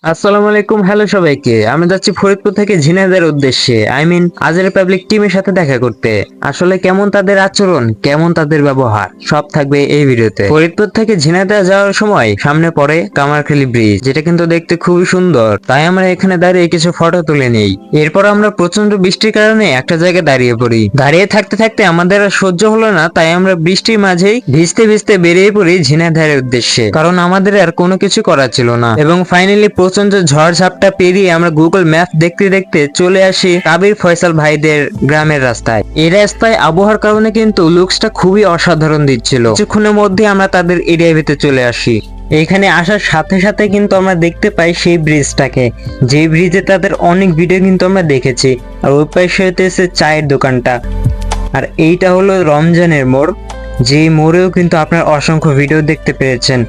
আসসালামু আলাইকুম, হ্যালো সবাইকে। আমি যাচ্ছি ফরিদপুর থেকে ঝিনাইদহের উদ্দেশ্যে, আজারে পাবলিক টিমের সাথে দেখা করতে। আসলে কেমন তাদের আচরণ, কেমন তাদের ব্যবহার, সব থাকবে এই ভিডিওতে। ফরিদপুর থেকে ঝিনাইদহ যাওয়ার সময় সামনে পড়ে কামারখালী ব্রিজ, যেটা কিন্তু দেখতে খুবই সুন্দর। তাই আমরা এখানে দাঁড়িয়ে কিছু ফটো তুলে নেই। এরপর আমরা প্রচন্ড বৃষ্টির কারণে একটা জায়গায় দাঁড়িয়ে পড়ি। দাঁড়িয়ে থাকতে থাকতে আমাদের আর সহ্য হলো না, তাই আমরা বৃষ্টির মাঝেই ভিজতে ভিজতে বেরিয়ে পড়ি ঝিনাইদহের উদ্দেশ্যে, কারণ আমাদের আর কোনো কিছু করার ছিল না। এবং ফাইনালি প্রচন্ড ঝড় ঝাপটা পেরিয়ে আমরা গুগল ম্যাপ দেখতে দেখতে চলে আসি কাবির ফয়সাল ভাইদের গ্রামের রাস্তায়। এই রাস্তায় আবহাওয়ার কারণে কিন্তু লুকসটা খুবই অসাধারণ দিচ্ছিল। কিছুক্ষণের মধ্যে আমরা তাদের এরিয়া ভিতরে চলে আসি। এইখানে আসার সাথে সাথে কিন্তু আমরা দেখতে পাই সেই ব্রিজটাকে, যে ব্রিজে তাদের অনেক ভিডিও কিন্তু আমরা দেখেছি। আর ওই পাশে হইতেছে চায়ের দোকানটা। আর এইটা হলো রমজানের মোড়, যে মোড়েও কিন্তু আপনার অসংখ্য ভিডিও দেখতে পেয়েছেন।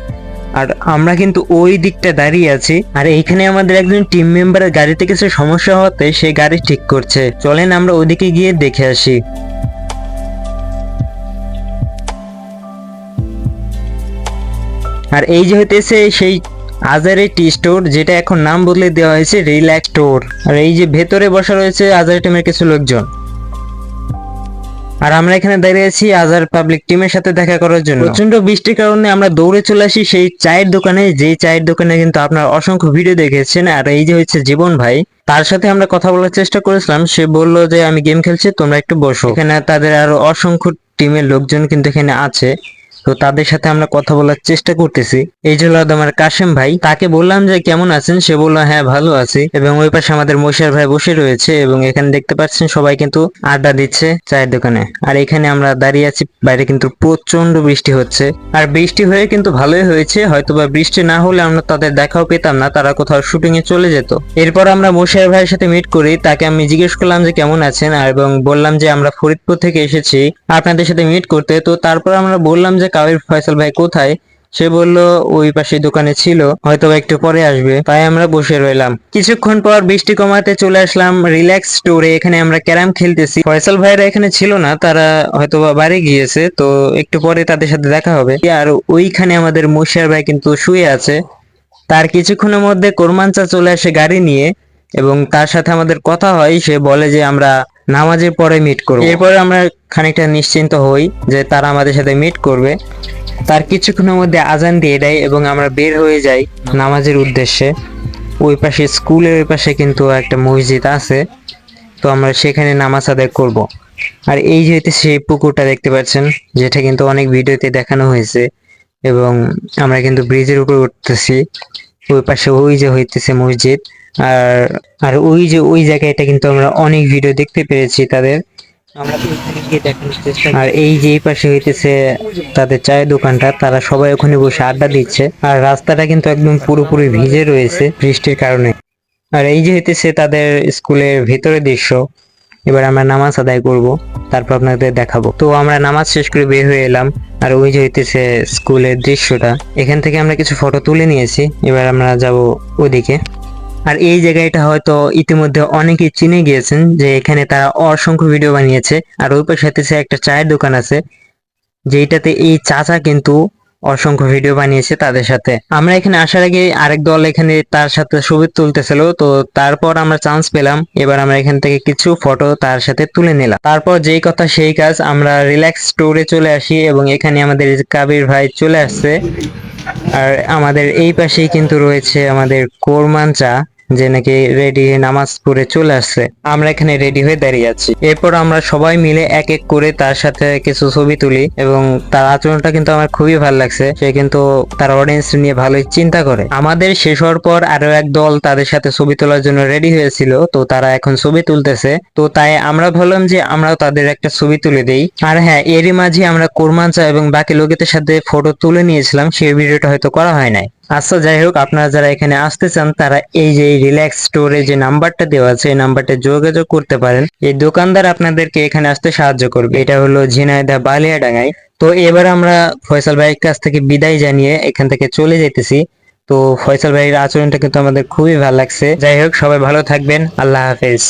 আর আমরা কিন্তু ওই দিকটা দাঁড়িয়ে আছি। আর এইখানে আমাদের একজন টিম মেম্বারের গাড়িতে কিছু সমস্যা হতে সে গাড়ি ঠিক করছে। চলেন আমরা ওদিকে গিয়ে দেখে আসি। আর এই যে হইতেছে সেই আজারে টি স্টোর, যেটা এখন নাম বদলে দেওয়া হয়েছে রিল্যাক্স স্টোর। আর এই যে ভেতরে বসা রয়েছে আজারে টিমের কিছু লোকজন। আর আমরা এখানে দাঁড়িয়ে আছি আজার পাবলিক টিমের সাথে দেখা করার জন্য। প্রচন্ড বৃষ্টির কারণে আমরা দৌড়ে চলে আসি সেই চায়ের দোকানে, যে চায়ের দোকানে কিন্তু আপনার অসংখ্য ভিডিও দেখেছেন। আর এই যে হচ্ছে জীবন ভাই, তার সাথে আমরা কথা বলার চেষ্টা করেছিলাম। সে বলল যে আমি গেম খেলছি, তোমরা একটু বসো। এখানে তাদের আরো অসংখ্য টিমের লোকজন কিন্তু এখানে আছে, তো তাদের সাথে আমরা কথা বলার চেষ্টা করতেছি। এই যে হলো আমার কাশেম ভাই, তাকে বললাম যে কেমন আছেন, সে বললো হ্যাঁ ভালো আছি। এবং ওই পাশে আমাদের মশিয়ার ভাই বসে রয়েছে, এবং এখানে দেখতে পাচ্ছেন সবাই কিন্তু আড্ডা দিচ্ছে চায়ের দোকানে। আর এখানে আমরা দাঁড়িয়ে আছি, বাইরে কিন্তু প্রচন্ড বৃষ্টি হচ্ছে। আর বৃষ্টি হয়ে কিন্তু ভালোই হয়েছে, হয়তোবা বৃষ্টি না হলে আমরা তাদের দেখাও পেতাম না, তারা কোথাও শুটিং এ চলে যেত। এরপর আমরা মশিয়ার ভাইয়ের সাথে মিট করি, তাকে আমি জিজ্ঞেস করলাম যে কেমন আছেন, এবং বললাম যে আমরা ফরিদপুর থেকে এসেছি আপনাদের সাথে মিট করতে। তো তারপর আমরা বললাম যে কাবির ফয়সাল ভাই কোথায়। সে বলল ওই পাশে দোকানে ছিল, হয়তো একটু পরে আসবে। তাই আমরা বসে রইলাম। কিছুক্ষণ পর বৃষ্টি কমাতে চলে আসলাম রিল্যাক্স স্টোরে। এখানে আমরা ক্যারাম খেলতেছি। ফয়সাল ভাইরা এখানে ছিল না, তারা হয়তো বাড়ি গিয়েছে, তো একটু পরে তাদের সাথে দেখা হবে। আর ওইখানে আমাদের মুশিয়ার ভাই কিন্তু শুয়ে আছে। তার কিছুক্ষণের মধ্যে কোরমানচা চলে আসে গাড়ি নিয়ে, এবং তার সাথে আমাদের কথা হয়। সে বলে যে আমরা নামাজের পরে মিট করব। এরপরে আমরা খানিকটা নিশ্চিন্ত হই যে তারা আমাদের সাথে মিট করবে। তার কিছুক্ষণের মধ্যে আজান দিয়ে দেয় এবং আমরা বের হয়ে যাই নামাজের উদ্দেশ্যে। ওই পাশে স্কুলের ওই পাশে কিন্তু একটা মসজিদ আছে, তো আমরা সেখানে নামাজ আদায় করব। আর এই যে সেই পুকুরটা দেখতে পাচ্ছেন, যেটা কিন্তু অনেক ভিডিওতে দেখানো হয়েছে। এবং আমরা কিন্তু ব্রিজের উপর উঠতেছি। ওই পাশে ওই যে হইতেছে মসজিদ। আর আর ওই যে ওই জায়গাটা কিন্তু আমরা অনেক ভিডিও দেখতে পেরেছি তাদের। আমরা ওইখানে গিয়ে দেখানোর চেষ্টা। আর এই যে এই পাশে হইতেছে তাদের চায়ের দোকানটা, তারা সবাই ওখানে বসে আড্ডা দিচ্ছে। আর রাস্তাটা কিন্তু একদম পুরোপুরি ভিজে রয়েছে বৃষ্টির কারণে। আর এই যে হইতেছে তাদের স্কুলের ভেতরের দৃশ্য। এবার আমরা নামাজ আদায় করব, তারপর আপনাদের দেখাবো। তো আমরা নামাজ শেষ করে বের হয়ে এলাম। আর ওই যে হইতেছে স্কুলের দৃশ্যটা, এখান থেকে আমরা কিছু ফটো তুলে নিয়েছি। এবার আমরা যাব ওদিকে। আর এই জায়গাটা হয়তো ইতিমধ্যে অনেকেই চিনে গিয়েছেন, যে এখানে তারা অসংখ্য ভিডিও বানিয়েছে। আর ওই পাশে হইতেছে একটা চায়ের দোকান আছে, যেটাতে এই চাচা কিন্তু অসংখ্য ভিডিও বানিয়েছে তাদের সাথে। আমরা এখানে আসার আগে আরেক দল এখানে তার সাথে ছবি তুলতেছিল, তো তারপর আমরা চান্স পেলাম। এবার আমরা এখান থেকে কিছু ফটো তার সাথে তুলে নিলাম। তারপর যেই কথা সেই কাজ, আমরা রিল্যাক্স স্টোরে চলে আসি, এবং এখানে আমাদের কাবির ভাই চলে আসছে। আর আমাদের এই পাশেই কিন্তু রয়েছে আমাদের কোরমান চা, যে নাকি রেডি নামাজ পড়ে চলে আসছে। আমরা এখানে রেডি হয়ে দাঁড়িয়ে আছি। এরপর আমরা সবাই মিলে এক এক করে তার সাথে কিছু ছবি তুলি, এবং তার আচরণটা কিন্তু আমার খুবই ভালো লাগছে। সে কিন্তু তার অডিয়েন্স নিয়ে ভালোই চিন্তা করে। আমাদের শেষ হওয়ার পর আরো এক দল তাদের সাথে ছবি তোলার জন্য রেডি হয়েছিল, তো তারা এখন ছবি তুলতেছে। তো তাই আমরা ভাবলাম যে আমরাও তাদের একটা ছবি তুলে দেই। আর হ্যাঁ, এরই মাঝে আমরা কোরমানচা এবং বাকি লোকেদের সাথে ফটো তুলে নিয়েছিলাম, সেই ভিডিওটা হয়তো করা হয় নাই। আচ্ছা, যাই হোক, আপনারা যারা এখানে আসতে চান তারা এই যে রিল্যাক্স স্টোরে যে নাম্বারটা দেওয়া আছে, এই নাম্বারটা যোগাযোগ করতে পারেন। এই দোকানদার আপনাদেরকে এখানে আসতে সাহায্য করবে। এটা হলো ঝিনাইদহ বালিয়াডাঙ্গায়। তো এবার আমরা ফয়সাল ভাইয়ের কাছ থেকে বিদায় জানিয়ে এখান থেকে চলে যেতেছি। তো ফয়সাল ভাইয়ের আচরণটা কিন্তু আমাদের খুবই ভালো লাগছে। যাই হোক, সবাই ভালো থাকবেন। আল্লাহ হাফেজ।